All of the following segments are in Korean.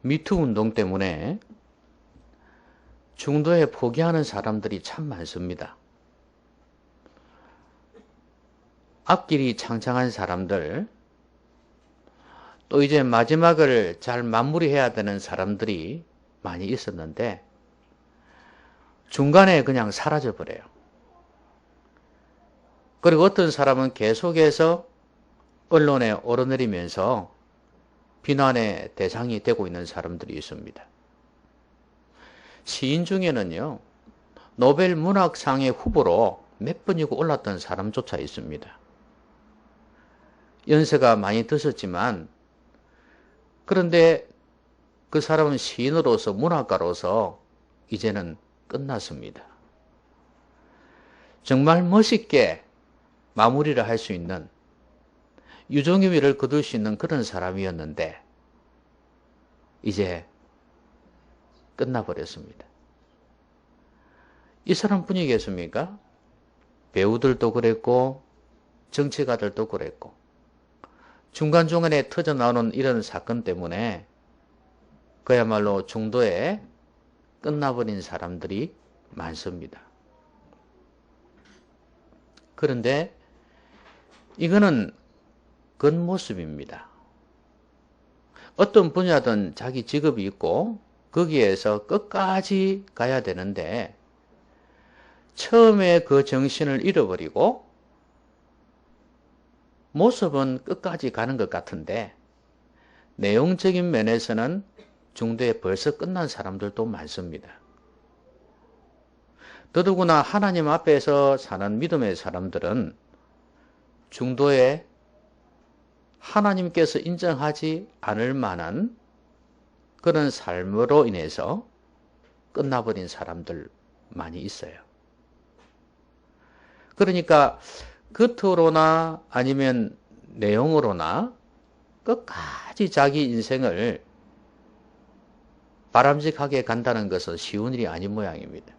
미투 운동 때문에 중도에 포기하는 사람들이 참 많습니다. 앞길이 창창한 사람들, 또 이제 마지막을 잘 마무리해야 되는 사람들이 많이 있었는데 중간에 그냥 사라져버려요. 그리고 어떤 사람은 계속해서 언론에 오르내리면서 비난의 대상이 되고 있는 사람들이 있습니다. 시인 중에는요, 노벨 문학상의 후보로 몇 번이고 올랐던 사람조차 있습니다. 연세가 많이 드셨지만, 그런데 그 사람은 시인으로서, 문학가로서 이제는 끝났습니다. 정말 멋있게 마무리를 할 수 있는, 유종의 미를 거둘 수 있는 그런 사람이었는데 이제 끝나버렸습니다. 이 사람뿐이겠습니까? 배우들도 그랬고 정치가들도 그랬고 중간중간에 터져나오는 이런 사건 때문에 그야말로 중도에 끝나버린 사람들이 많습니다. 그런데 이거는 겉모습입니다. 어떤 분야든 자기 직업이 있고 거기에서 끝까지 가야 되는데 처음에 그 정신을 잃어버리고 모습은 끝까지 가는 것 같은데 내용적인 면에서는 중도에 벌써 끝난 사람들도 많습니다. 더더구나 하나님 앞에서 사는 믿음의 사람들은 중도에 하나님께서 인정하지 않을 만한 그런 삶으로 인해서 끝나버린 사람들 많이 있어요. 그러니까 겉으로나 아니면 내용으로나 끝까지 자기 인생을 바람직하게 간다는 것은 쉬운 일이 아닌 모양입니다.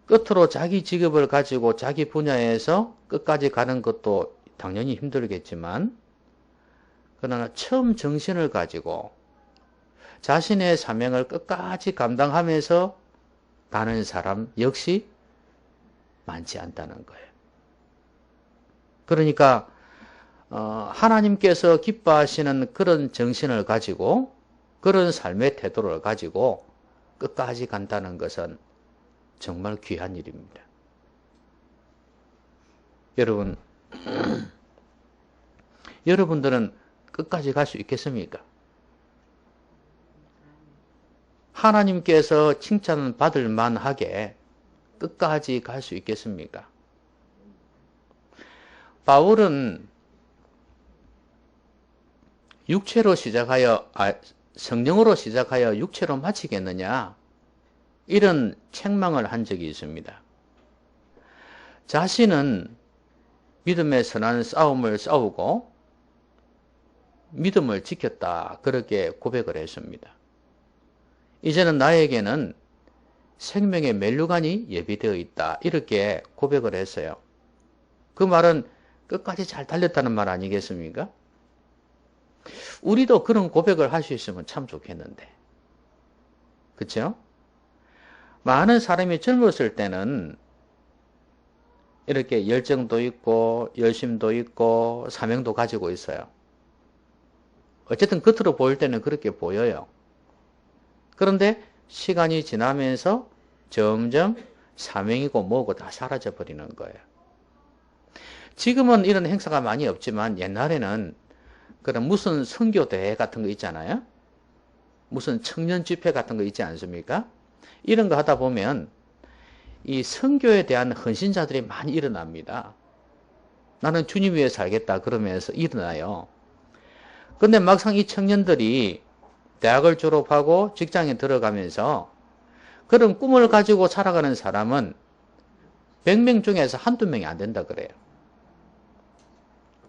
끝으로 자기 직업을 가지고 자기 분야에서 끝까지 가는 것도 당연히 힘들겠지만 그러나 처음 정신을 가지고 자신의 사명을 끝까지 감당하면서 가는 사람 역시 많지 않다는 거예요. 그러니까 하나님께서 기뻐하시는 그런 정신을 가지고 그런 삶의 태도를 가지고 끝까지 간다는 것은 정말 귀한 일입니다. 여러분, 여러분들은 끝까지 갈 수 있겠습니까? 하나님께서 칭찬 받을 만하게 끝까지 갈 수 있겠습니까? 바울은 육체로 시작하여 성령으로 시작하여 육체로 마치겠느냐? 이런 책망을 한 적이 있습니다. 자신은 믿음의 선한 싸움을 싸우고 믿음을 지켰다. 그렇게 고백을 했습니다. 이제는 나에게는 생명의 면류관이 예비되어 있다. 이렇게 고백을 했어요. 그 말은 끝까지 잘 달렸다는 말 아니겠습니까? 우리도 그런 고백을 할 수 있으면 참 좋겠는데. 그렇죠? 많은 사람이 젊었을 때는 이렇게 열정도 있고 열심도 있고 사명도 가지고 있어요. 어쨌든 겉으로 보일 때는 그렇게 보여요. 그런데 시간이 지나면서 점점 사명이고 뭐고 다 사라져 버리는 거예요. 지금은 이런 행사가 많이 없지만 옛날에는 그런 무슨 선교대회 같은 거 있잖아요. 무슨 청년 집회 같은 거 있지 않습니까? 이런 거 하다 보면 이 선교에 대한 헌신자들이 많이 일어납니다. 나는 주님 위해 살겠다 그러면서 일어나요. 근데 막상 이 청년들이 대학을 졸업하고 직장에 들어가면서 그런 꿈을 가지고 살아가는 사람은 100명 중에서 한두 명이 안 된다 그래요.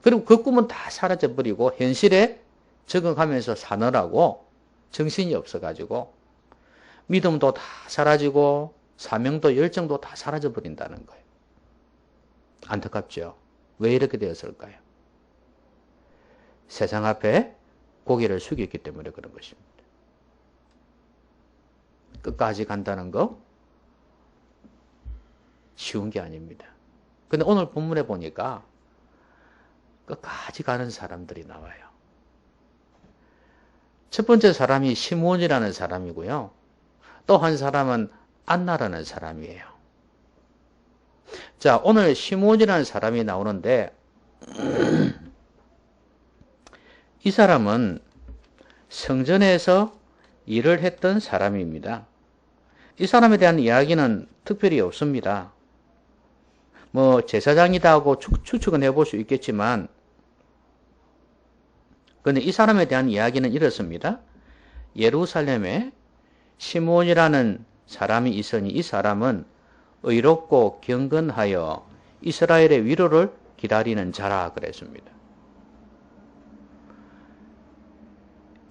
그리고 그 꿈은 다 사라져버리고 현실에 적응하면서 사느라고 정신이 없어가지고 믿음도 다 사라지고 사명도 열정도 다 사라져버린다는 거예요. 안타깝죠. 왜 이렇게 되었을까요? 세상 앞에 고개를 숙였기 때문에 그런 것입니다. 끝까지 간다는 거 쉬운 게 아닙니다. 근데 오늘 본문에 보니까 끝까지 가는 사람들이 나와요. 첫 번째 사람이 시므온이라는 사람이고요. 또 한 사람은 안나라는 사람이에요. 자, 오늘 시므온이라는 사람이 나오는데 이 사람은 성전에서 일을 했던 사람입니다. 이 사람에 대한 이야기는 특별히 없습니다. 뭐 제사장이다 하고 추측은 해볼 수 있겠지만 근데 이 사람에 대한 이야기는 이렇습니다. 예루살렘에 시므온이라는 사람이 있으니 이 사람은 의롭고 경건하여 이스라엘의 위로를 기다리는 자라 그랬습니다.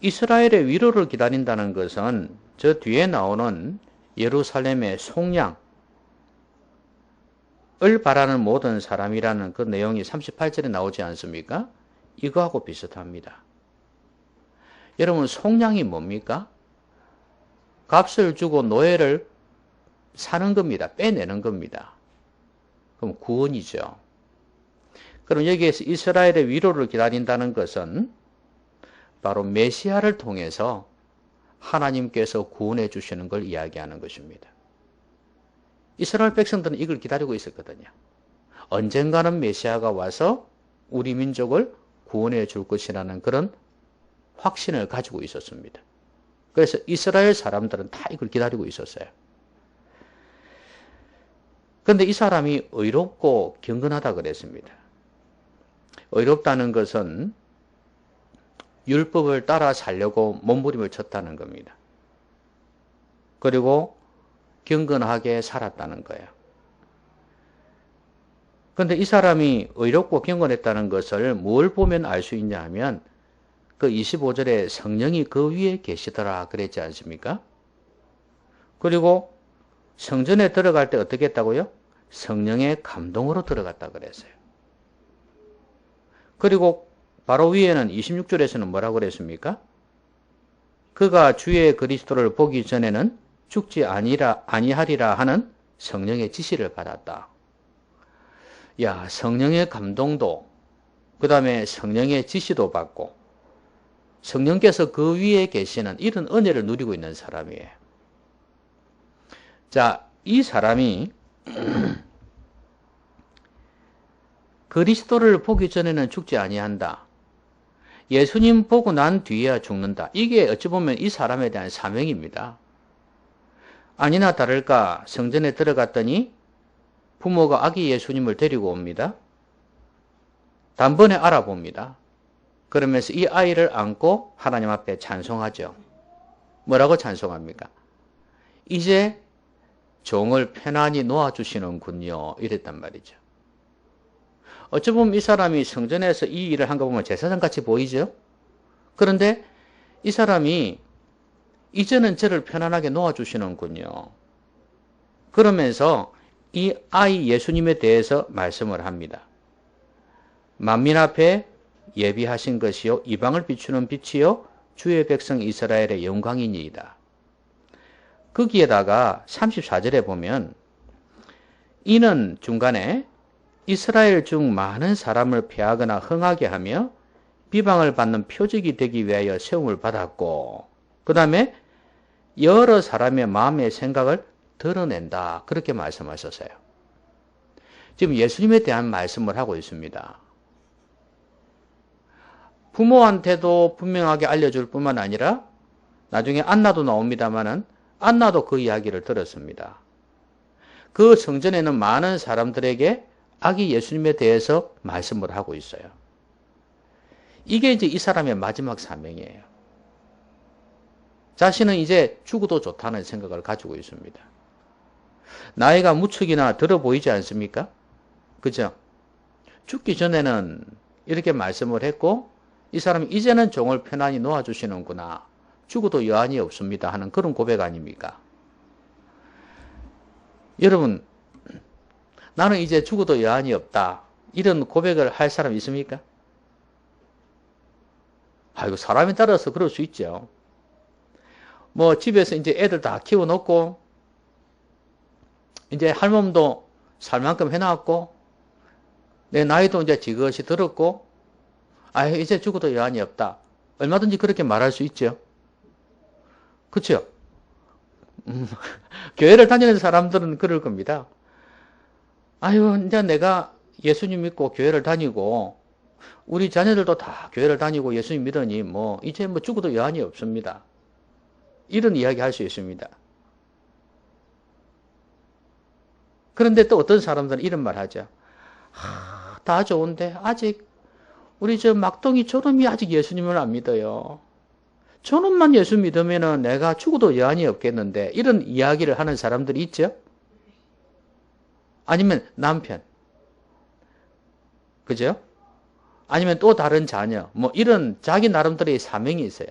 이스라엘의 위로를 기다린다는 것은 저 뒤에 나오는 예루살렘의 속량을 바라는 모든 사람이라는 그 내용이 38절에 나오지 않습니까? 이거하고 비슷합니다. 여러분, 속량이 뭡니까? 값을 주고 노예를 사는 겁니다. 빼내는 겁니다. 그럼 구원이죠. 그럼 여기에서 이스라엘의 위로를 기다린다는 것은 바로 메시아를 통해서 하나님께서 구원해 주시는 걸 이야기하는 것입니다. 이스라엘 백성들은 이걸 기다리고 있었거든요. 언젠가는 메시아가 와서 우리 민족을 구원해 줄 것이라는 그런 확신을 가지고 있었습니다. 그래서 이스라엘 사람들은 다 이걸 기다리고 있었어요. 그런데 이 사람이 의롭고 경건하다 그랬습니다. 의롭다는 것은 율법을 따라 살려고 몸부림을 쳤다는 겁니다. 그리고 경건하게 살았다는 거예요. 그런데 이 사람이 의롭고 경건했다는 것을 뭘 보면 알 수 있냐 하면 그 25절에 성령이 그 위에 계시더라 그랬지 않습니까? 그리고 성전에 들어갈 때 어떻게 했다고요? 성령의 감동으로 들어갔다 그랬어요. 그리고 바로 위에는 26절에서는 뭐라고 그랬습니까? 그가 주의 그리스도를 보기 전에는 죽지 아니하리라 하는 성령의 지시를 받았다. 야, 성령의 감동도 그 다음에 성령의 지시도 받고 성령께서 그 위에 계시는 이런 은혜를 누리고 있는 사람이에요. 자, 이 사람이 그리스도를 보기 전에는 죽지 아니한다. 예수님 보고 난 뒤에야 죽는다. 이게 어찌 보면 이 사람에 대한 사명입니다. 아니나 다를까 성전에 들어갔더니 부모가 아기 예수님을 데리고 옵니다. 단번에 알아봅니다. 그러면서 이 아이를 안고 하나님 앞에 찬송하죠. 뭐라고 찬송합니까? 이제 종을 편안히 놓아주시는군요. 이랬단 말이죠. 어찌 보면 이 사람이 성전에서 이 일을 한 거 보면 제사장같이 보이죠? 그런데 이 사람이 이제는 저를 편안하게 놓아주시는군요. 그러면서 이 아이 예수님에 대해서 말씀을 합니다. 만민 앞에 예비하신 것이요 이방을 비추는 빛이요 주의 백성 이스라엘의 영광이니이다. 거기에다가 34절에 보면 이는 중간에 이스라엘 중 많은 사람을 패하거나 흥하게 하며 비방을 받는 표적이 되기 위하여 세움을 받았고 그 다음에 여러 사람의 마음의 생각을 드러낸다. 그렇게 말씀하셨어요. 지금 예수님에 대한 말씀을 하고 있습니다. 부모한테도 분명하게 알려줄 뿐만 아니라 나중에 안나도 나옵니다마는 안나도 그 이야기를 들었습니다. 그 성전에는 많은 사람들에게 아기 예수님에 대해서 말씀을 하고 있어요. 이게 이제 이 사람의 마지막 사명이에요. 자신은 이제 죽어도 좋다는 생각을 가지고 있습니다. 나이가 무척이나 들어 보이지 않습니까? 그죠? 죽기 전에는 이렇게 말씀을 했고 이 사람이 이제는 종을 편안히 놓아주시는구나. 죽어도 여한이 없습니다 하는 그런 고백 아닙니까? 여러분, 나는 이제 죽어도 여한이 없다. 이런 고백을 할 사람 있습니까? 아이고, 사람에 따라서 그럴 수 있죠. 뭐 집에서 이제 애들 다 키워놓고 이제 할멈도 살 만큼 해놨고 내 나이도 이제 지긋이 들었고 아 이제 죽어도 여한이 없다. 얼마든지 그렇게 말할 수 있죠. 그렇죠? 교회를 다니는 사람들은 그럴 겁니다. 아유 이제 내가 예수님 믿고 교회를 다니고 우리 자녀들도 다 교회를 다니고 예수님 믿으니 뭐 이제 뭐 죽어도 여한이 없습니다. 이런 이야기 할 수 있습니다. 그런데 또 어떤 사람들은 이런 말 하죠. 다 좋은데 아직 우리 저 막둥이 저놈이 아직 예수님을 안 믿어요. 저놈만 예수 믿으면은 내가 죽어도 여한이 없겠는데 이런 이야기를 하는 사람들이 있죠. 아니면 남편. 그죠? 아니면 또 다른 자녀. 뭐 이런 자기 나름대로의 사명이 있어요.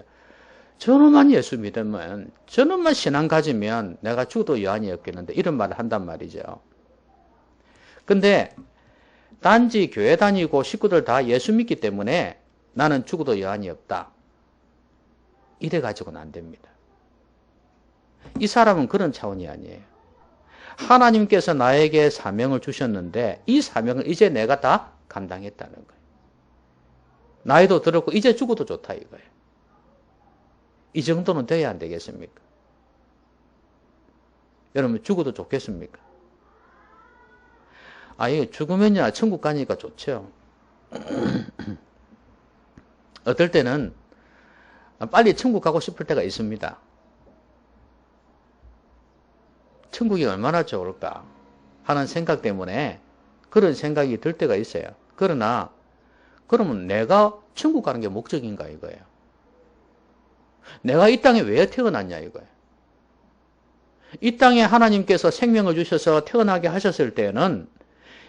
저놈만 예수 믿으면 저놈만 신앙 가지면 내가 죽어도 여한이 없겠는데 이런 말을 한단 말이죠. 근데 단지 교회 다니고 식구들 다 예수 믿기 때문에 나는 죽어도 여한이 없다. 이래 가지고는 안 됩니다. 이 사람은 그런 차원이 아니에요. 하나님께서 나에게 사명을 주셨는데 이 사명을 이제 내가 다 감당했다는 거예요. 나이도 들었고 이제 죽어도 좋다 이거예요. 이 정도는 돼야 안 되겠습니까? 여러분 죽어도 좋겠습니까? 이거 죽으면야 천국 가니까 좋죠. 어떨 때는 빨리 천국 가고 싶을 때가 있습니다. 천국이 얼마나 좋을까 하는 생각 때문에 그런 생각이 들 때가 있어요. 그러나 그러면 내가 천국 가는 게 목적인가 이거예요. 내가 이 땅에 왜 태어났냐 이거예요. 이 땅에 하나님께서 생명을 주셔서 태어나게 하셨을 때는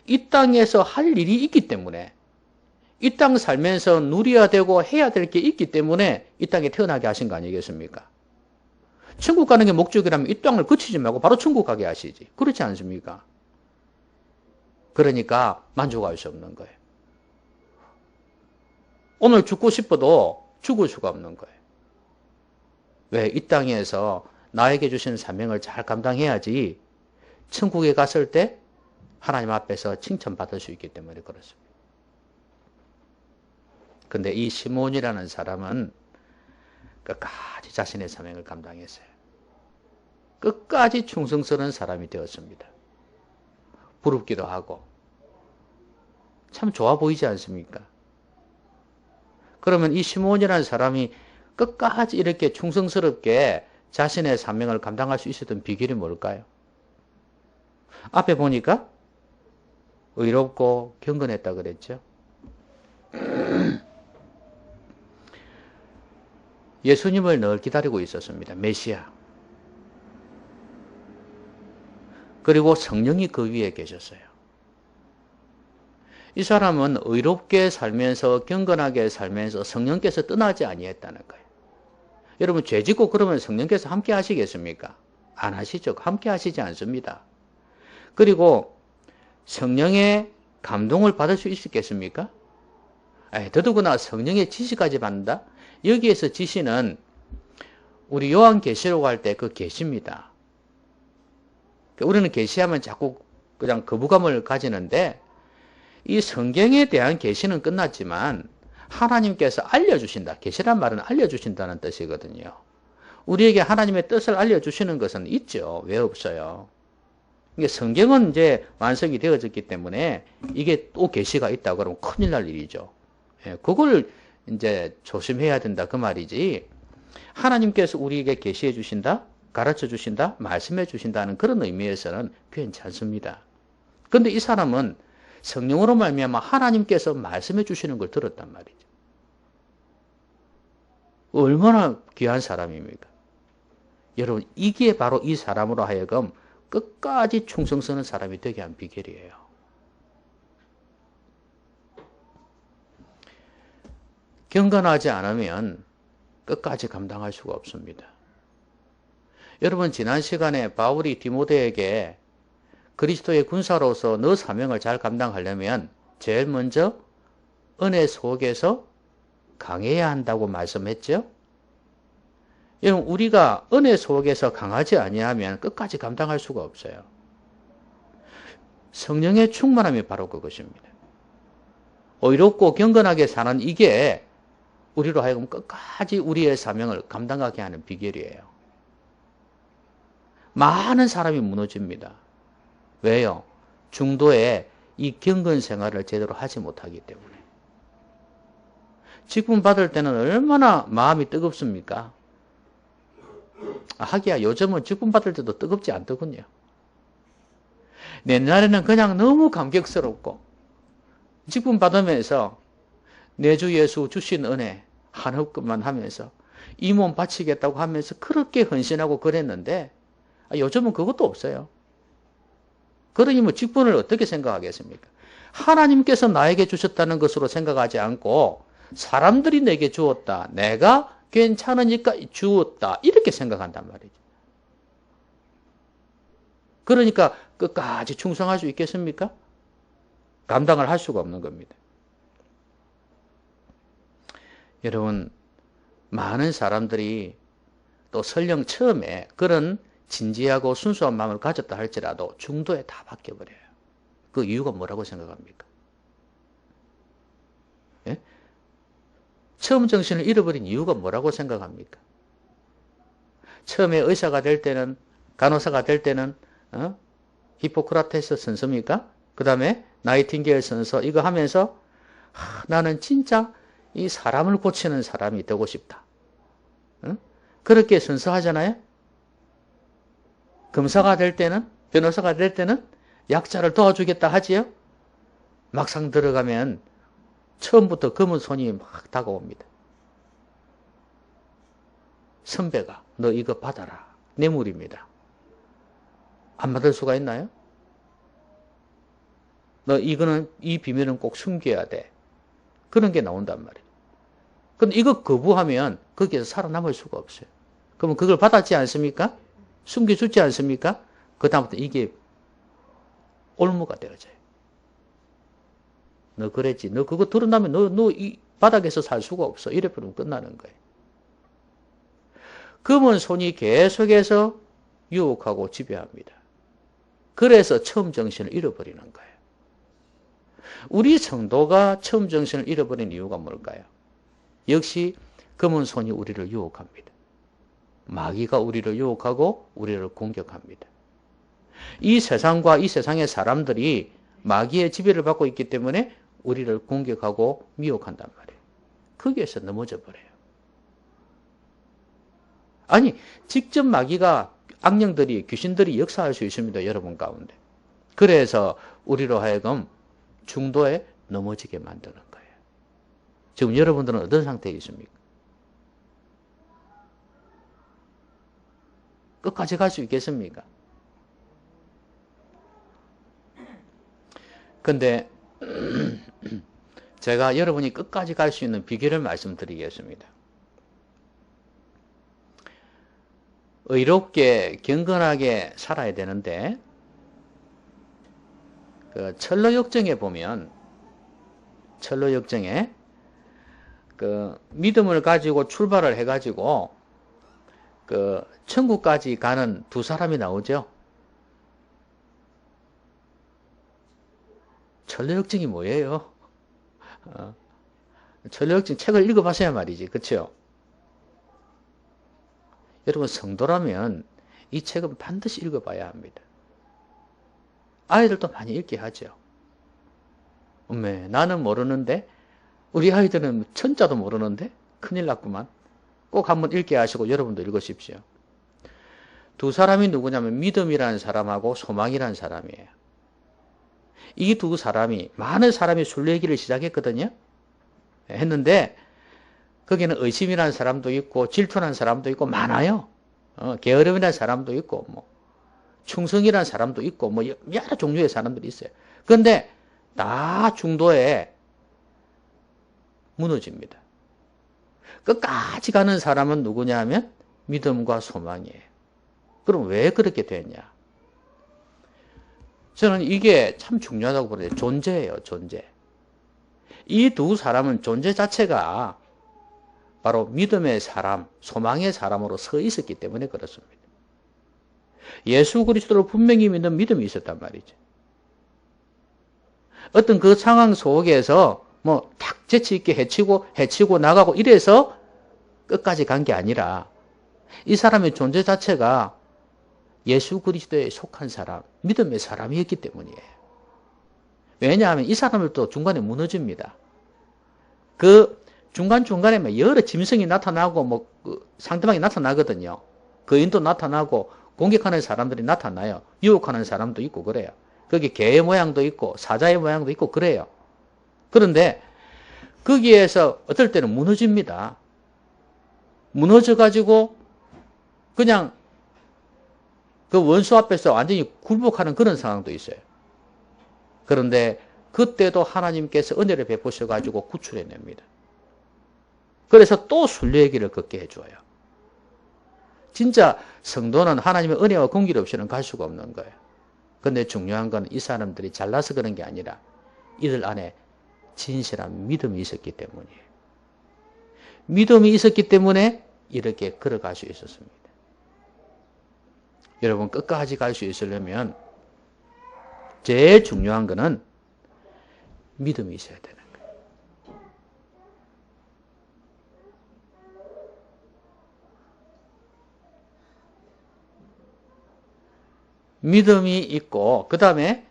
이 땅에서 할 일이 있기 때문에 이 땅 살면서 누려야 되고 해야 될 게 있기 때문에 이 땅에 태어나게 하신 거 아니겠습니까? 천국 가는 게 목적이라면 이 땅을 거치지 말고 바로 천국 가게 하시지. 그렇지 않습니까? 그러니까 만족할 수 없는 거예요. 오늘 죽고 싶어도 죽을 수가 없는 거예요. 왜? 이 땅에서 나에게 주신 사명을 잘 감당해야지 천국에 갔을 때 하나님 앞에서 칭찬받을 수 있기 때문에 그렇습니다. 근데 이 시몬이라는 사람은 끝까지 자신의 사명을 감당했어요. 끝까지 충성스러운 사람이 되었습니다. 부럽기도 하고 참 좋아 보이지 않습니까? 그러면 이 시몬이라는 사람이 끝까지 이렇게 충성스럽게 자신의 사명을 감당할 수 있었던 비결이 뭘까요? 앞에 보니까 의롭고 경건했다 그랬죠. 예수님을 늘 기다리고 있었습니다. 메시아. 그리고 성령이 그 위에 계셨어요. 이 사람은 의롭게 살면서 경건하게 살면서 성령께서 떠나지 아니했다는 거예요. 여러분 죄 짓고 그러면 성령께서 함께 하시겠습니까? 안 하시죠. 함께 하시지 않습니다. 그리고 성령의 감동을 받을 수 있겠습니까? 더더구나 성령의 지시까지 받는다? 여기에서 지시는 우리 요한계시록 할 때 그 계시입니다. 우리는 계시하면 자꾸 그냥 거부감을 가지는데 이 성경에 대한 계시는 끝났지만 하나님께서 알려주신다. 계시란 말은 알려주신다는 뜻이거든요. 우리에게 하나님의 뜻을 알려주시는 것은 있죠. 왜 없어요? 이게 성경은 이제 완성이 되어졌기 때문에 이게 또 계시가 있다 그러면 큰일 날 일이죠. 그걸 이제 조심해야 된다 그 말이지. 하나님께서 우리에게 계시해 주신다, 가르쳐 주신다, 말씀해 주신다는 그런 의미에서는 괜찮습니다. 그런데 이 사람은 성령으로 말미암아 하나님께서 말씀해 주시는 걸 들었단 말이죠. 얼마나 귀한 사람입니까? 여러분 이게 바로 이 사람으로 하여금 끝까지 충성스러운 사람이 되게 한 비결이에요. 경건하지 않으면 끝까지 감당할 수가 없습니다. 여러분 지난 시간에 바울이 디모데에게 그리스도의 군사로서 너 사명을 잘 감당하려면 제일 먼저 은혜 속에서 강해야 한다고 말씀했죠? 여러분, 우리가 은혜 속에서 강하지 아니하면 끝까지 감당할 수가 없어요. 성령의 충만함이 바로 그것입니다. 의롭고 경건하게 사는 이게 우리로 하여금 끝까지 우리의 사명을 감당하게 하는 비결이에요. 많은 사람이 무너집니다. 왜요? 중도에 이 경건 생활을 제대로 하지 못하기 때문에. 직분 받을 때는 얼마나 마음이 뜨겁습니까? 하기야 요즘은 직분 받을 때도 뜨겁지 않더군요. 옛날에는 그냥 너무 감격스럽고 직분 받으면서 내 주 예수 주신 은혜 한 흡급만 하면서 이 몸 바치겠다고 하면서 그렇게 헌신하고 그랬는데 요즘은 그것도 없어요. 그러니 뭐 직분을 어떻게 생각하겠습니까? 하나님께서 나에게 주셨다는 것으로 생각하지 않고 사람들이 내게 주었다. 내가 괜찮으니까 주었다. 이렇게 생각한단 말이죠. 그러니까 끝까지 충성할 수 있겠습니까? 감당을 할 수가 없는 겁니다. 여러분, 많은 사람들이 또 설령 처음에 그런 진지하고 순수한 마음을 가졌다 할지라도 중도에 다 바뀌어버려요. 그 이유가 뭐라고 생각합니까? 예? 처음 정신을 잃어버린 이유가 뭐라고 생각합니까? 처음에 의사가 될 때는, 간호사가 될 때는 히포크라테스 선서입니까? 그 다음에 나이팅게일 선서 이거 하면서 나는 진짜 이 사람을 고치는 사람이 되고 싶다. 그렇게 선서하잖아요. 검사가 될 때는, 변호사가 될 때는 약자를 도와주겠다 하지요. 막상 들어가면 처음부터 검은 손이 막 다가옵니다. 선배가 너 이거 받아라. 뇌물입니다. 안 받을 수가 있나요? 너 이거는 이 비밀은 꼭 숨겨야 돼. 그런 게 나온단 말이에요. 근데 이거 거부하면 거기에서 살아남을 수가 없어요. 그러면 그걸 받았지 않습니까? 숨겨주지 않습니까? 그 다음부터 이게 올무가 되어져요. 너 그랬지. 너 그거 드러나면 너 이 바닥에서 살 수가 없어. 이래버리면 끝나는 거예요. 검은 손이 계속해서 유혹하고 지배합니다. 그래서 처음 정신을 잃어버리는 거예요. 우리 성도가 처음 정신을 잃어버린 이유가 뭘까요? 역시 검은 손이 우리를 유혹합니다. 마귀가 우리를 유혹하고 우리를 공격합니다. 이 세상과 이 세상의 사람들이 마귀의 지배를 받고 있기 때문에 우리를 공격하고 미혹한단 말이에요. 거기에서 넘어져 버려요. 아니, 직접 마귀가, 악령들이, 귀신들이 역사할 수 있습니다. 여러분 가운데. 그래서 우리로 하여금 중도에 넘어지게 만드는 거예요. 지금 여러분들은 어떤 상태에 있습니까? 끝까지 갈 수 있겠습니까? 근데 제가 여러분이 끝까지 갈 수 있는 비결을 말씀드리겠습니다. 의롭게 경건하게 살아야 되는데 그 철로역정에 보면 철로역정에 그 믿음을 가지고 출발을 해가지고 그 천국까지 가는 두 사람이 나오죠. 철로역정이 뭐예요? 철로역정 책을 읽어봤어야 말이지, 그렇죠? 여러분 성도라면 이 책은 반드시 읽어봐야 합니다. 아이들도 많이 읽게 하죠. 엄매 나는 모르는데 우리 아이들은 천자도 모르는데 큰일 났구만. 꼭 한번 읽게 하시고 여러분도 읽으십시오. 두 사람이 누구냐면 믿음이라는 사람하고 소망이라는 사람이에요. 이 두 사람이 많은 사람이 순례기를 시작했거든요. 했는데 거기는 의심이라는 사람도 있고 질투라는 사람도 있고 많아요. 게으름이라는 사람도 있고 뭐 충성이라는 사람도 있고 뭐 여러 종류의 사람들이 있어요. 그런데 다 중도에 무너집니다. 끝까지 가는 사람은 누구냐 하면 믿음과 소망이에요. 그럼 왜 그렇게 됐냐? 저는 이게 참 중요하다고 보는데 존재예요. 존재. 이 두 사람은 존재 자체가 바로 믿음의 사람, 소망의 사람으로 서 있었기 때문에 그렇습니다. 예수 그리스도를 분명히 믿는 믿음이 있었단 말이죠. 어떤 그 상황 속에서 탁 재치 있게 해치고 나가고 이래서 끝까지 간 게 아니라 이 사람의 존재 자체가 예수 그리스도에 속한 사람, 믿음의 사람이었기 때문이에요. 왜냐하면 이 사람을 또 중간에 무너집니다. 그 중간중간에 여러 짐승이 나타나고 상대방이 나타나거든요. 거인도 나타나고 공격하는 사람들이 나타나요. 유혹하는 사람도 있고 그래요. 거기 개의 모양도 있고 사자의 모양도 있고 그래요. 그런데 거기에서 어떨 때는 무너집니다. 무너져가지고 그냥 그 원수 앞에서 완전히 굴복하는 그런 상황도 있어요. 그런데 그때도 하나님께서 은혜를 베푸셔가지고 구출해냅니다. 그래서 또 순례의 길을 걷게 해줘요. 진짜 성도는 하나님의 은혜와 공길 없이는 갈 수가 없는 거예요. 근데 중요한 건 이 사람들이 잘나서 그런 게 아니라 이들 안에 진실한 믿음이 있었기 때문이에요. 믿음이 있었기 때문에 이렇게 걸어갈 수 있었습니다. 여러분 끝까지 갈 수 있으려면 제일 중요한 거는 믿음이 있어야 되는 거예요. 믿음이 있고 그 다음에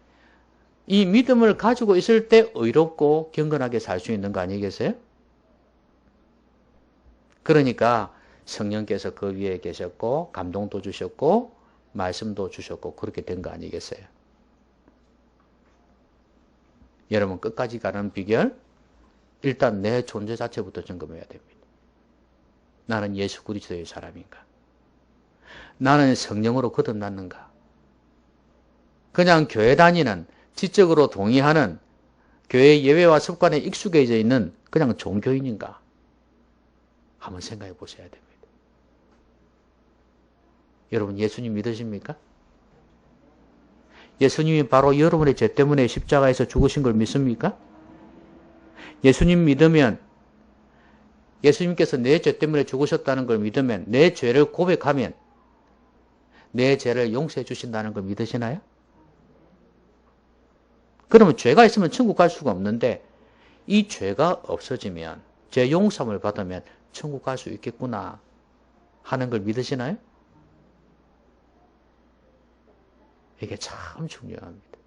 이 믿음을 가지고 있을 때 의롭고 경건하게 살 수 있는 거 아니겠어요? 그러니까 성령께서 그 위에 계셨고 감동도 주셨고 말씀도 주셨고 그렇게 된 거 아니겠어요? 여러분 끝까지 가는 비결, 일단 내 존재 자체부터 점검해야 됩니다. 나는 예수 그리스도의 사람인가? 나는 성령으로 거듭났는가? 그냥 교회 다니는, 지적으로 동의하는 교회 예배와 습관에 익숙해져 있는 그냥 종교인인가? 한번 생각해 보셔야 됩니다. 여러분 예수님 믿으십니까? 예수님이 바로 여러분의 죄 때문에 십자가에서 죽으신 걸 믿습니까? 예수님 믿으면, 예수님께서 내 죄 때문에 죽으셨다는 걸 믿으면, 내 죄를 고백하면 내 죄를 용서해 주신다는 걸 믿으시나요? 그러면 죄가 있으면 천국 갈 수가 없는데 이 죄가 없어지면, 죄 용서함을 받으면 천국 갈 수 있겠구나 하는 걸 믿으시나요? 이게 참 중요합니다.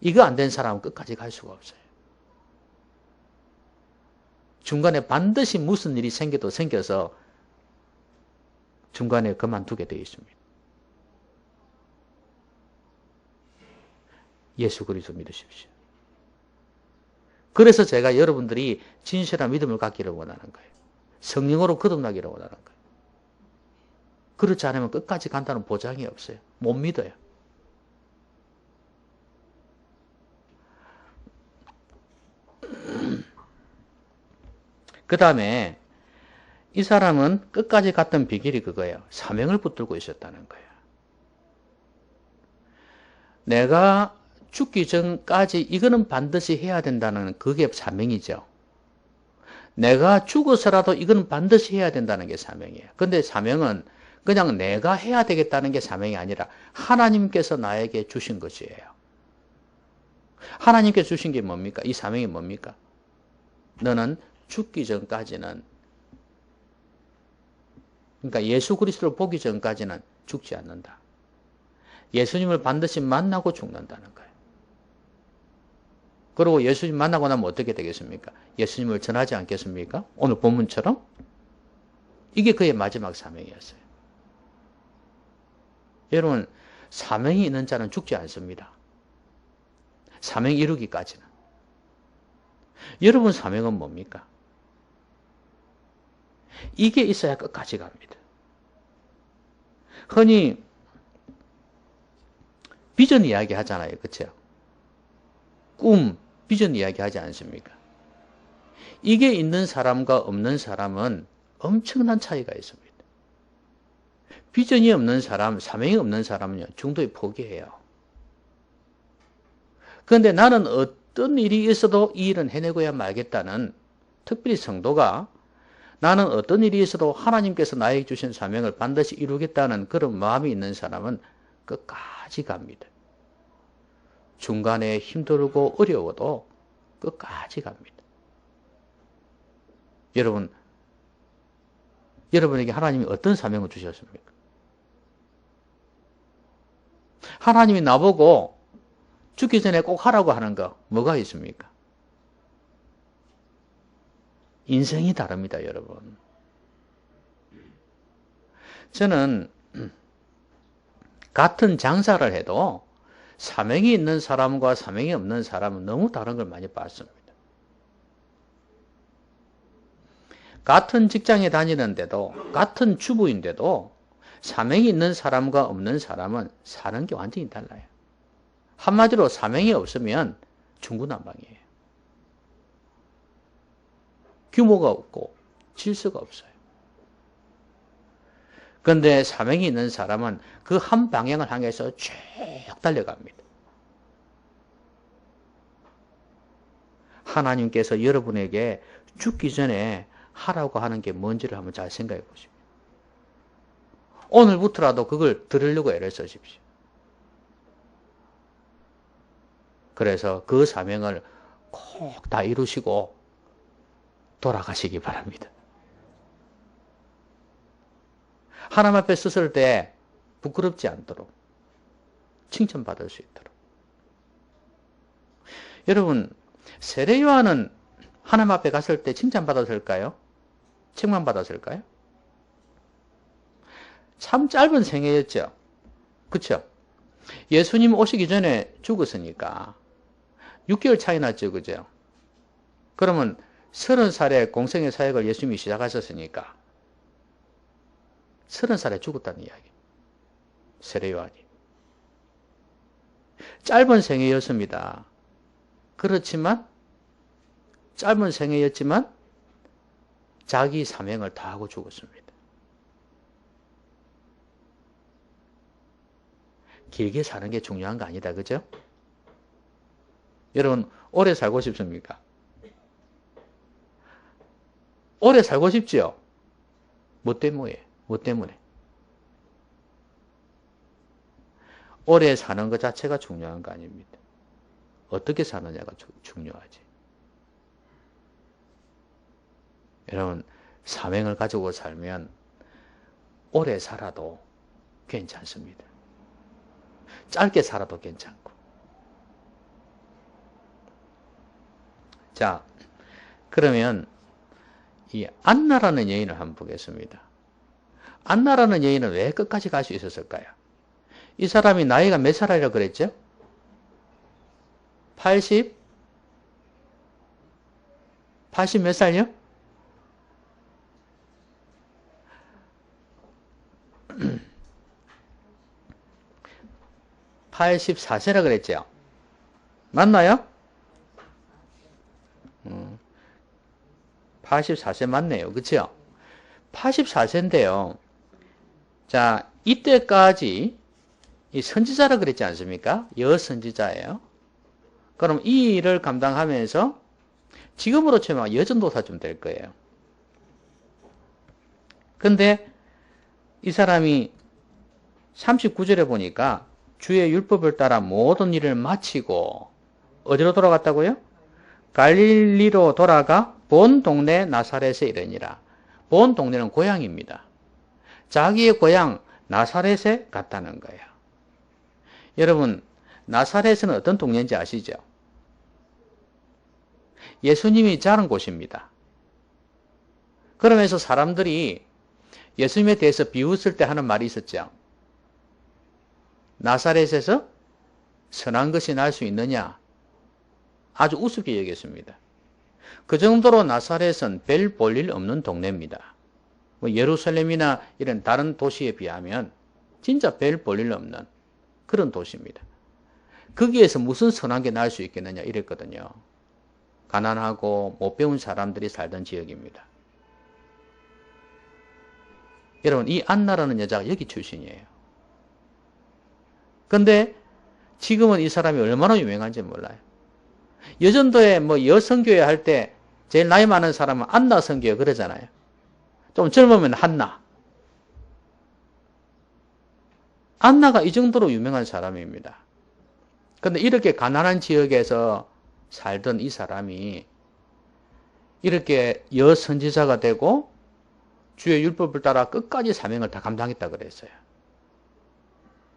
이거 안 된 사람은 끝까지 갈 수가 없어요. 중간에 반드시 무슨 일이 생겨서 중간에 그만두게 되어 있습니다. 예수 그리스도 믿으십시오. 그래서 제가 여러분들이 진실한 믿음을 갖기를 원하는 거예요. 성령으로 거듭나기를 원하는 거예요. 그렇지 않으면 끝까지 간다는 보장이 없어요. 못 믿어요. 그 다음에 이 사람은 끝까지 갔던 비결이 그거예요. 사명을 붙들고 있었다는 거예요. 내가 죽기 전까지 이거는 반드시 해야 된다는 그게 사명이죠. 내가 죽어서라도 이건 반드시 해야 된다는 게 사명이에요. 근데 사명은 그냥 내가 해야 되겠다는 게 사명이 아니라 하나님께서 나에게 주신 것이에요. 하나님께서 주신 게 뭡니까? 이 사명이 뭡니까? 너는 죽기 전까지는, 그러니까 예수 그리스도를 보기 전까지는 죽지 않는다. 예수님을 반드시 만나고 죽는다는 거예요. 그리고 예수님 만나고 나면 어떻게 되겠습니까? 예수님을 전하지 않겠습니까? 오늘 본문처럼? 이게 그의 마지막 사명이었어요. 여러분, 사명이 있는 자는 죽지 않습니다. 사명 이루기까지는. 여러분 사명은 뭡니까? 이게 있어야 끝까지 갑니다. 흔히 비전 이야기 하잖아요. 그렇죠? 꿈, 비전 이야기 하지 않습니까? 이게 있는 사람과 없는 사람은 엄청난 차이가 있습니다. 비전이 없는 사람, 사명이 없는 사람은요, 중도에 포기해요. 그런데 나는 어떤 일이 있어도 이 일은 해내고야 말겠다는 특별히 성도가 나는 어떤 일이 있어도 하나님께서 나에게 주신 사명을 반드시 이루겠다는 그런 마음이 있는 사람은 끝까지 갑니다. 중간에 힘들고 어려워도 끝까지 갑니다. 여러분에게 하나님이 어떤 사명을 주셨습니까? 하나님이 나보고 죽기 전에 꼭 하라고 하는 거 뭐가 있습니까? 인생이 다릅니다, 여러분. 저는 같은 장사를 해도 사명이 있는 사람과 사명이 없는 사람은 너무 다른 걸 많이 봤습니다. 같은 직장에 다니는데도, 같은 주부인데도 사명이 있는 사람과 없는 사람은 사는 게 완전히 달라요. 한마디로 사명이 없으면 중구난방이에요. 규모가 없고 질서가 없어요. 그런데 사명이 있는 사람은 그 한 방향을 향해서 쭉 달려갑니다. 하나님께서 여러분에게 죽기 전에 하라고 하는 게 뭔지를 한번 잘 생각해 보십시오. 오늘부터라도 그걸 들으려고 애를 쓰십시오. 그래서 그 사명을 꼭 다 이루시고 돌아가시기 바랍니다. 하나님 앞에 섰을 때 부끄럽지 않도록 칭찬받을 수 있도록. 여러분, 세례 요한은 하나님 앞에 갔을 때 칭찬받았을까요? 책망받았을까요? 참 짧은 생애였죠. 그렇죠? 예수님 오시기 전에 죽었으니까 6개월 차이 났죠. 그죠? 그러면 30살에 공생의 사역을 예수님이 시작하셨으니까 30살에 죽었다는 이야기. 세례 요한이. 짧은 생애였습니다. 그렇지만 짧은 생애였지만 자기 사명을 다하고 죽었습니다. 길게 사는 게 중요한 거 아니다. 그죠? 여러분 오래 살고 싶습니까? 오래 살고 싶지요? 뭐 때문에? 뭐 때문에? 오래 사는 것 자체가 중요한 거 아닙니다. 어떻게 사느냐가 중요하지. 여러분, 사명을 가지고 살면 오래 살아도 괜찮습니다. 짧게 살아도 괜찮고. 자, 그러면 이 안나라는 여인을 한번 보겠습니다. 안나라는 여인은 왜 끝까지 갈 수 있었을까요? 이 사람이 나이가 몇 살이라고 그랬죠? 80 몇 살이요? 84세라 그랬죠? 맞나요? 84세 맞네요. 그쵸? 84세인데요. 자, 이때까지 이 선지자라 그랬지 않습니까? 여선지자예요. 그럼 이 일을 감당하면서 지금으로 치면 여전도사쯤 될 거예요. 근데 이 사람이 39절에 보니까 주의 율법을 따라 모든 일을 마치고 어디로 돌아갔다고요? 갈릴리로 돌아가 본 동네 나사렛에 이르니라. 본 동네는 고향입니다. 자기의 고향 나사렛에 갔다는 거예요. 여러분, 나사렛은 어떤 동네인지 아시죠? 예수님이 자란 곳입니다. 그러면서 사람들이 예수님에 대해서 비웃을 때 하는 말이 있었죠. 나사렛에서 선한 것이 날 수 있느냐? 아주 우습게 여겼습니다. 그 정도로 나사렛은 별 볼 일 없는 동네입니다. 뭐 예루살렘이나 이런 다른 도시에 비하면 진짜 별 볼 일 없는 그런 도시입니다. 거기에서 무슨 선한 게 날 수 있겠느냐 이랬거든요. 가난하고 못 배운 사람들이 살던 지역입니다. 여러분, 이 안나라는 여자가 여기 출신이에요. 근데 지금은 이 사람이 얼마나 유명한지 몰라요. 여전도에 뭐 여성교회 할 때 제일 나이 많은 사람은 안나 섬겨요. 그러잖아요. 좀 젊으면 한나. 안나가 이 정도로 유명한 사람입니다. 근데 이렇게 가난한 지역에서 살던 이 사람이 이렇게 여선지자가 되고 주의 율법을 따라 끝까지 사명을 다 감당했다 그랬어요.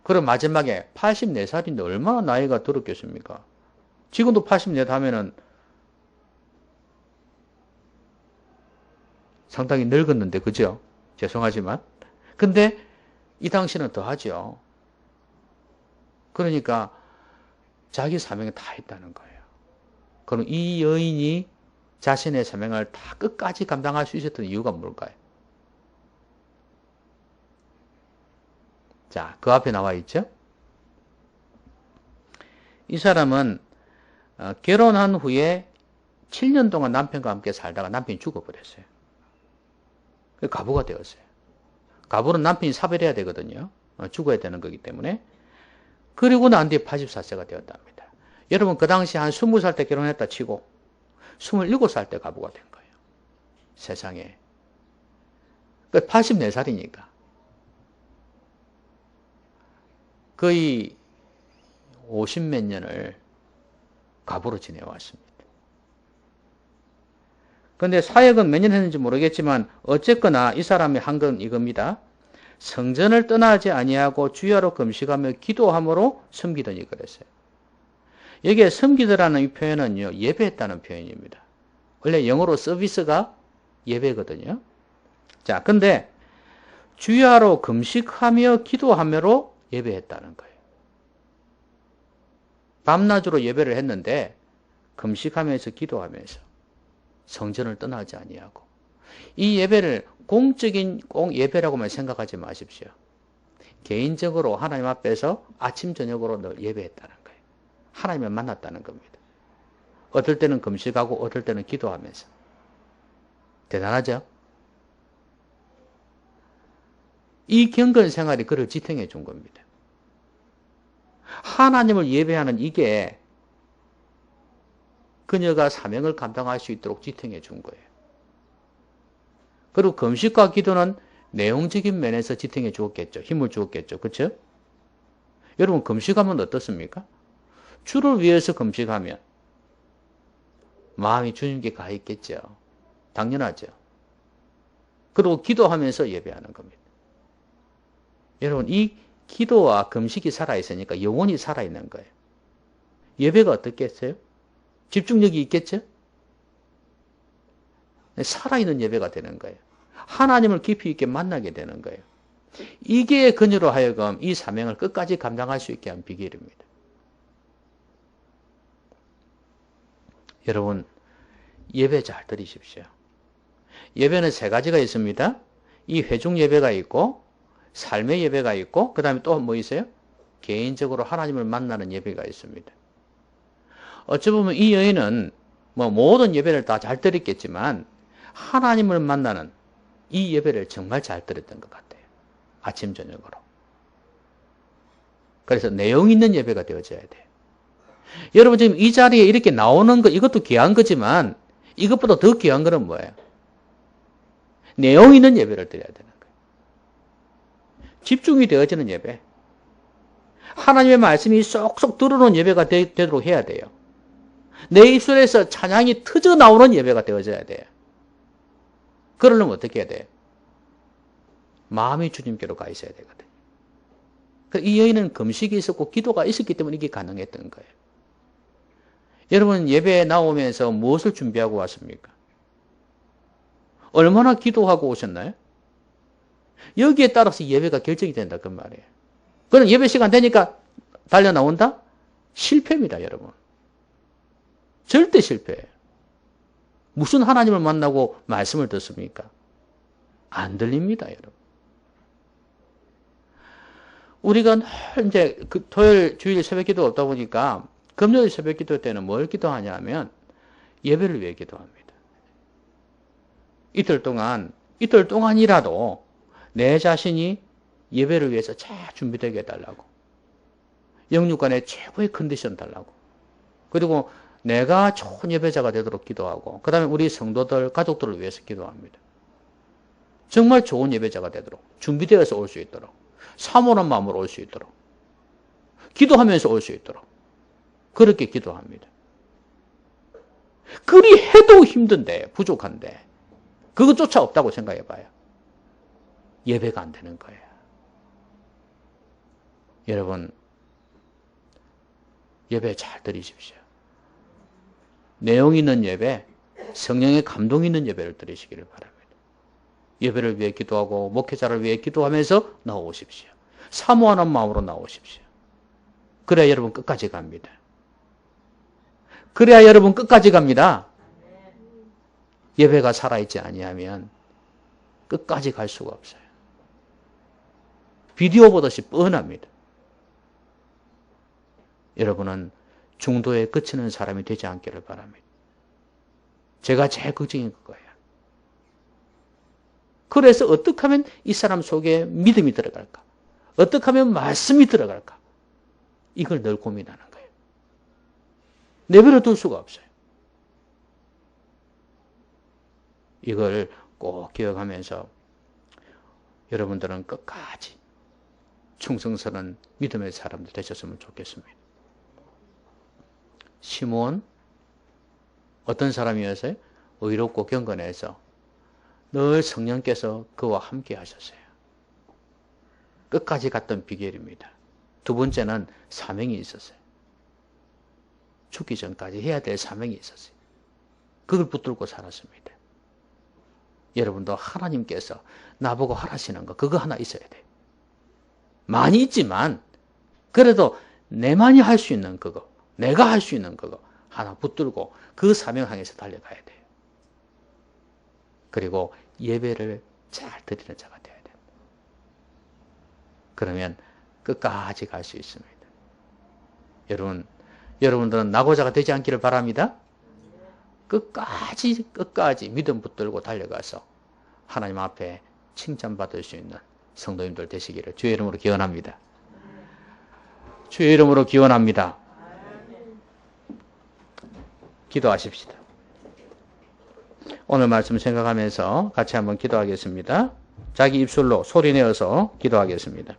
그럼 마지막에 84살인데 얼마나 나이가 들었겠습니까? 지금도 84 하면은 상당히 늙었는데, 그죠? 죄송하지만. 근데 이 당시는 더 하죠. 그러니까 자기 사명을 다 했다는 거예요. 그럼 이 여인이 자신의 사명을 다 끝까지 감당할 수 있었던 이유가 뭘까요? 자, 그 앞에 나와 있죠? 이 사람은 결혼한 후에 7년 동안 남편과 함께 살다가 남편이 죽어버렸어요. 가부가 되었어요. 가부는 남편이 사별해야 되거든요. 죽어야 되는 거기 때문에. 그리고 난 뒤에 84세가 되었답니다. 여러분, 그 당시 한 20살 때 결혼했다 치고 27살 때 가부가 된 거예요. 세상에. 84살이니까. 거의 50몇 년을 가부로 지내왔습니다. 근데 사역은 몇 년 했는지 모르겠지만 어쨌거나 이 사람이 한 건 이겁니다. 성전을 떠나지 아니하고 주야로 금식하며 기도함으로 섬기더니 그랬어요. 여기에 섬기더라는 이 표현은요, 예배했다는 표현입니다. 원래 영어로 서비스가 예배거든요. 자, 근데 주야로 금식하며 기도하며로 예배했다는 거예요. 밤낮으로 예배를 했는데 금식하면서 기도하면서 성전을 떠나지 아니하고, 이 예배를 공적인 예배라고만 생각하지 마십시오. 개인적으로 하나님 앞에서 아침 저녁으로 늘 예배했다는 거예요. 하나님을 만났다는 겁니다. 어떨 때는 금식하고 어떨 때는 기도하면서. 대단하죠? 이 경건 생활이 그를 지탱해 준 겁니다. 하나님을 예배하는 이게 그녀가 사명을 감당할 수 있도록 지탱해 준 거예요. 그리고 금식과 기도는 내용적인 면에서 지탱해 주었겠죠. 힘을 주었겠죠. 그렇죠? 여러분, 금식하면 어떻습니까? 주를 위해서 금식하면 마음이 주님께 가 있겠죠. 당연하죠. 그리고 기도하면서 예배하는 겁니다. 여러분, 이 기도와 금식이 살아있으니까 영혼이 살아있는 거예요. 예배가 어떻겠어요? 집중력이 있겠죠? 살아있는 예배가 되는 거예요. 하나님을 깊이 있게 만나게 되는 거예요. 이게 그녀로 하여금 이 사명을 끝까지 감당할 수 있게 한 비결입니다. 여러분, 예배 잘 드리십시오. 예배는 세 가지가 있습니다. 이 회중 예배가 있고, 삶의 예배가 있고, 그 다음에 또 뭐 있어요? 개인적으로 하나님을 만나는 예배가 있습니다. 어찌 보면 이 여인은 뭐 모든 예배를 다 잘 드렸겠지만 하나님을 만나는 이 예배를 정말 잘 드렸던 것 같아요. 아침 저녁으로. 그래서 내용 있는 예배가 되어져야 돼요. 여러분, 지금 이 자리에 이렇게 나오는 거, 이것도 귀한 거지만 이것보다 더 귀한 거는 뭐예요? 내용 있는 예배를 드려야 되는 거예요. 집중이 되어지는 예배. 하나님의 말씀이 쏙쏙 들어오는 예배가 되도록 해야 돼요. 내 입술에서 찬양이 터져 나오는 예배가 되어져야 돼요. 그러려면 어떻게 해야 돼요? 마음이 주님께로 가 있어야 되거든요. 이 여인은 금식이 있었고 기도가 있었기 때문에 이게 가능했던 거예요. 여러분, 예배에 나오면서 무엇을 준비하고 왔습니까? 얼마나 기도하고 오셨나요? 여기에 따라서 예배가 결정이 된다, 그 말이에요. 그럼 예배 시간 되니까 달려 나온다? 실패입니다, 여러분. 절대 실패예요. 무슨 하나님을 만나고 말씀을 듣습니까? 안 들립니다, 여러분. 우리가 이제 그 토요일, 주일 새벽 기도 없다 보니까 금요일 새벽 기도 때는 뭘 기도하냐 하면 예배를 위해 기도합니다. 이틀 동안이라도 내 자신이 예배를 위해서 잘 준비되게 해달라고. 영육간의 최고의 컨디션 달라고. 그리고 내가 좋은 예배자가 되도록 기도하고 그 다음에 우리 성도들, 가족들을 위해서 기도합니다. 정말 좋은 예배자가 되도록 준비되어서 올 수 있도록 사모하는 마음으로 올 수 있도록 기도하면서 올 수 있도록 그렇게 기도합니다. 그리 해도 힘든데 부족한데 그것조차 없다고 생각해 봐요. 예배가 안 되는 거예요. 여러분 예배 잘 드리십시오. 내용 있는 예배, 성령의 감동 있는 예배를 드리시기를 바랍니다. 예배를 위해 기도하고 목회자를 위해 기도하면서 나오십시오. 사모하는 마음으로 나오십시오. 그래야 여러분 끝까지 갑니다. 그래야 여러분 끝까지 갑니다. 예배가 살아있지 아니하면 끝까지 갈 수가 없어요. 비디오 보듯이 뻔합니다. 여러분은 중도에 그치는 사람이 되지 않기를 바랍니다. 제가 제일 걱정인 그거예요. 그래서 어떻게 하면 이 사람 속에 믿음이 들어갈까? 어떻게 하면 말씀이 들어갈까? 이걸 늘 고민하는 거예요. 내버려 둘 수가 없어요. 이걸 꼭 기억하면서 여러분들은 끝까지 충성스러운 믿음의 사람들 되셨으면 좋겠습니다. 시므온 어떤 사람이었어요? 의롭고 경건해서 늘 성령께서 그와 함께 하셨어요. 끝까지 갔던 비결입니다. 두 번째는 사명이 있었어요. 죽기 전까지 해야 될 사명이 있었어요. 그걸 붙들고 살았습니다. 여러분도 하나님께서 나보고 하라시는 거 그거 하나 있어야 돼요. 많이 있지만 그래도 내만이 할 수 있는 그거, 내가 할 수 있는 그거 하나 붙들고 그 사명 향해서 달려가야 돼요. 그리고 예배를 잘 드리는 자가 되어야 돼요. 그러면 끝까지 갈 수 있습니다. 여러분들은 낙오자가 되지 않기를 바랍니다. 끝까지 믿음 붙들고 달려가서 하나님 앞에 칭찬받을 수 있는 성도님들 되시기를 주의 이름으로 기원합니다. 주의 이름으로 기원합니다. 기도하십시다. 오늘 말씀 생각하면서 같이 한번 기도하겠습니다. 자기 입술로 소리 내어서 기도하겠습니다.